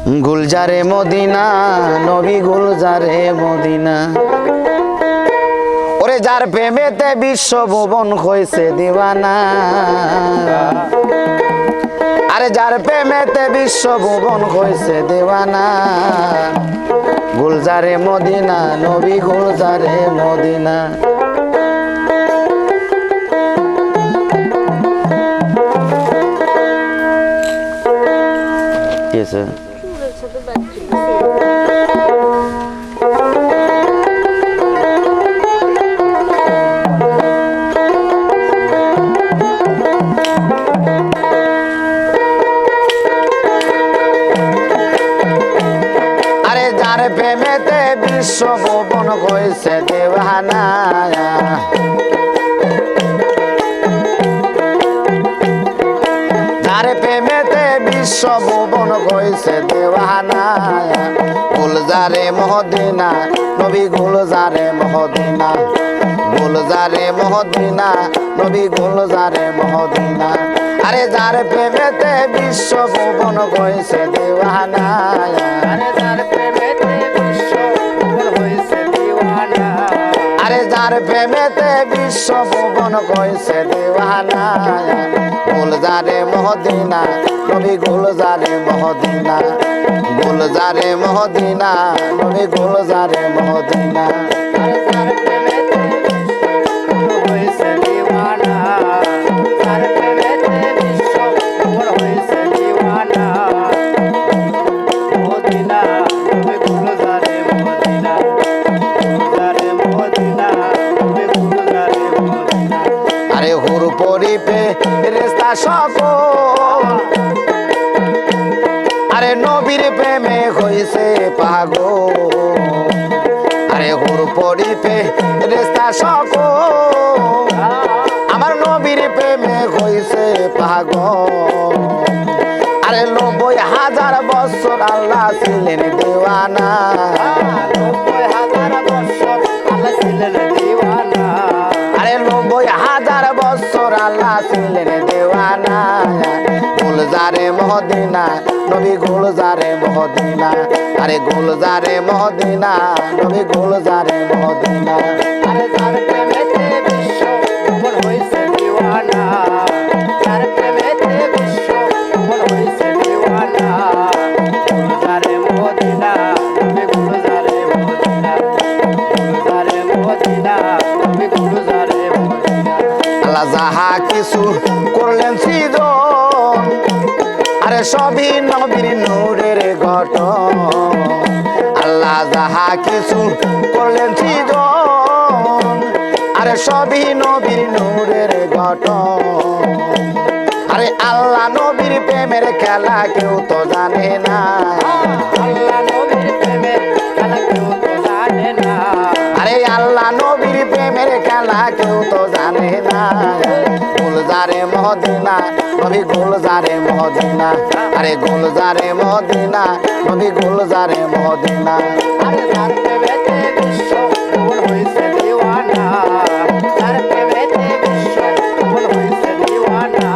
গুলজারে Medina নবী গুলজারে Medina ওরে যার প্রেমেতে বিশ্বভুবন হয়েছে দিওয়ানা আরে যার প্রেমেতে বিশ্বভুবন হয়েছে দিওয়ানা গুলজারে মদিনা নবী গুলজারে মদিনা Yes, sir. আরে যার প্রেমেতে বিশ্বভুবন হয়েছে দিওয়ানা যার প্রেমেতে বিশ্বভুবন হয়েছে দিওয়ানা গুলজারে মদিনা নবী গুলজারে মদিনা গুলজারে মদিনা নবী গুলজারে মদিনা আরে যার প্রেমেতে বিশ্বভুবন হয়েছে দিওয়ানা আরে যার প্রেমেতে বিশ্বভুবন হয়েছে দিওয়ানা আরে যার প্রেমেতে বিশ্বভুবন হয়েছে দিওয়ানা গুলজারে মদিনা নবী গুলজারে মদিনা গুলজারে মদিনা নবী গুলজারে মদিনা আরে যার প্রেমেতে বিশ্বভুবন হয়েছে দিওয়ানা যার প্রেমেতে বিশ্বভুবন হয়েছে দিওয়ানা মদিনা নবী গুলজারে মদিনা গুলজারে মদিনা নবী গুলজারে মদিনা আরে হুর পরিপে রেস্তা সকল আরে নবীর প্রেমে হইছে পাগল আরে হুর পরিপে রেস্তা সকল আমার নবীর প্রেমে হইছে পাগল আরে ৯০,০০০ বছর আল্লাহ ছিলেন দিওয়ানা ৯০,০০০ বছর আল্লাহ ছিলেন দিওয়ানা আরে ৯০,০০০ বছর আল্লাহ ছিলেন দিওয়ানা গুলজারে মদিনা নবী গুলজারে মদিনা আরে গুলজারে মদিনা নবী গুলজারে মদিনা আরে যার প্রেমেতে বিশ্বভুবন হয়েছে দিওয়ানা যার প্রেমেতে বিশ্বভুবন হয়েছে দিওয়ানা গুলজারে মদিনা নবী গুলজারে মদিনা গুলজারে মদিনা নবী গুলজারে মদিনা আল্লাহ যাহা কিছু করলেন সৃজন আরে সবই নবীর নূরের ঘটন আল্লাহ যাহা কিছু করলেন সৃজন আরে সবই নবীর নূরের ঘটন আরে আল্লাহ নবীর প্রেমের খেলা কেউ তো জানে না আল্লাহ নবীর প্রেমের খেলা কেউ তো জানে না আরে আল্লাহ নবীর প্রেমের খেলা কেউ তো জানে না গুলজারে মদিনা নবী গুলজারে মদিনা আরে গুলজারে মদিনা নবী গুলজারে মদিনা আরে যার প্রেমেতে বিশ্বভুবন হয়েছে দিওয়ানা যার প্রেমেতে বিশ্বভুবন হয়েছে দিওয়ানা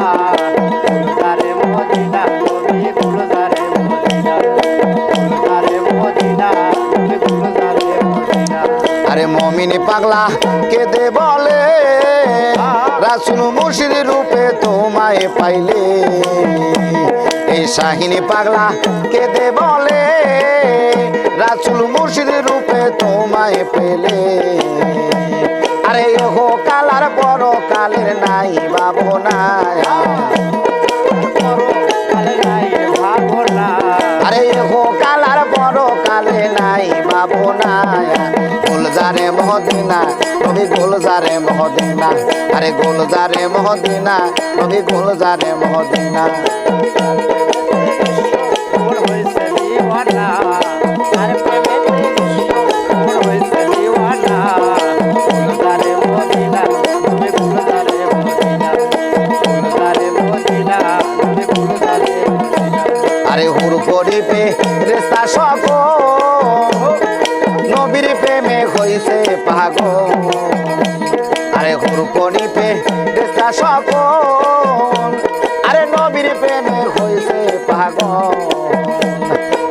গুলজারে মদিনা নবী গুলজারে মদিনা গুলজারে মদিনা নবী গুলজারে মদিনা আরে মুমিন পাগলা কেঁদে বলে রাসূল মুর্শিদ রূপে তোমায় পাইলে এই শাহিনী পাগলা কেঁদে বলে রাসূল মুর্শিদ রূপে তোমায় পেলে আরে ওহো কালার বড় কালের নাই ভাবনা আরে ওহো কালার বড় কালে নাই ভাবনা গুলজারে মদিনা নবী গুলজারে মদিনা আরে গুলজারে মদিনা নবী গুলজারে মদিনা হয়েছে দিওয়ানা যার প্রেমেতে বিশ্বভুবন হয়েছে দিওয়ানা গুলজারে মদিনা নবী গুলজারে মদিনা গুলজারে মদিনা নবী গুলজারে মদিনা আরে হুর পরিপে রেস্তা সকল নবীর প্রেমে হইছে পাগল আরে হুর পরিপে রেস্তা সকল আরে নবীর প্রেমে হইছে পাগল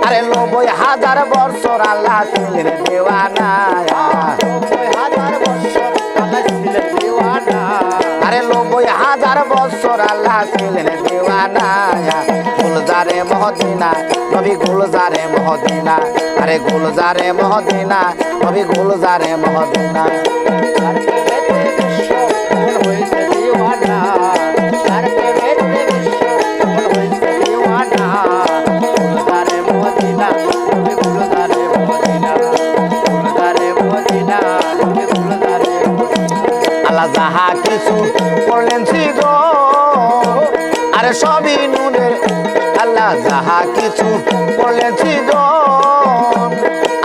আরে 90,000 বছর আল্লাহ ছিলেন দেওয়ানা, 90,000 বছর আল্লাহ ছিলেন দেওয়ানা। আরে 90,000 বছর আল্লাহ ছিলেন দেওয়ানা। গুলজারে মহদিনা নবী গুলজারে মহদিনা, আরে গুলজারে মহদিনা নবী গুলজারে মহদিনা। তার প্রেমেতে বিশ্ব পাগল হয়েছে দেওয়ানা, তার প্রেমেতে বিশ্ব পাগল হয়েছে দেওয়ানা। গুলজারে মদিনা নবী গুলজারে মদিনা, গুলজারে মদিনা নবী গুলজারে মদিনা। আল্লাহ যাহা কিছু করলেন সৃজন, আরে সবই নূরের, আল্লাহ যাহা কিছু করলেন সৃজন,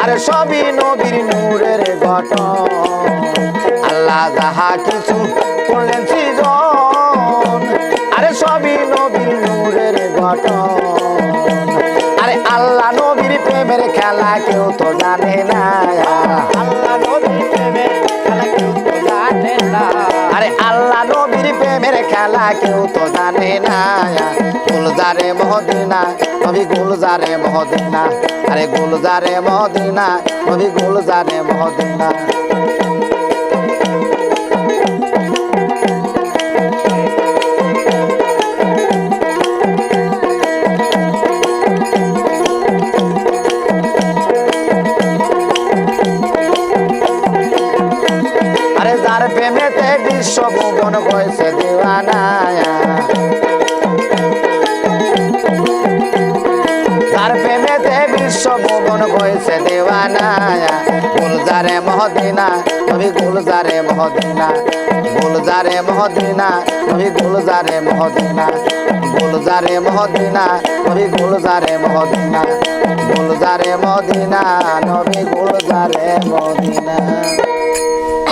আরে সবই নবীর নূরের গঠন। আল্লাহ যাহা কিছু করলেন সৃজন, আরে সবই নবীর নূরের গঠন। আরে আল্লাহ নবীর প্রেমের খেলা কেউ তো জানে না, আল্লাহ নবীর প্রেমের খেলা কেউ তো জানে না। আরে আল্লাহ নবীর প্রেমের খেলা কেউ তো জানে না। গুলজারে মহদিনা নবী গুলজারে মহদিনা, আরে গুলজারে মহদিনা নবী গুলজারে মহদিনা। আরে যার প্রেমেতে বিশ্ব ভুবন হয়েছে দেওয়ানা, যার প্রেমেতে বিশ্ব ভুবন হয়েছে দেওয়ানা। গুলজারে মহদিনা নবী গুলজারে মহদিনা, গুলজারে মহদিনা নবী গুলজারে মহদিনা, গুলজারে মহদিনা নবী গুলজারে মহদিনা, গুলজারে মদিনা নবী গুলজারে মদিনা।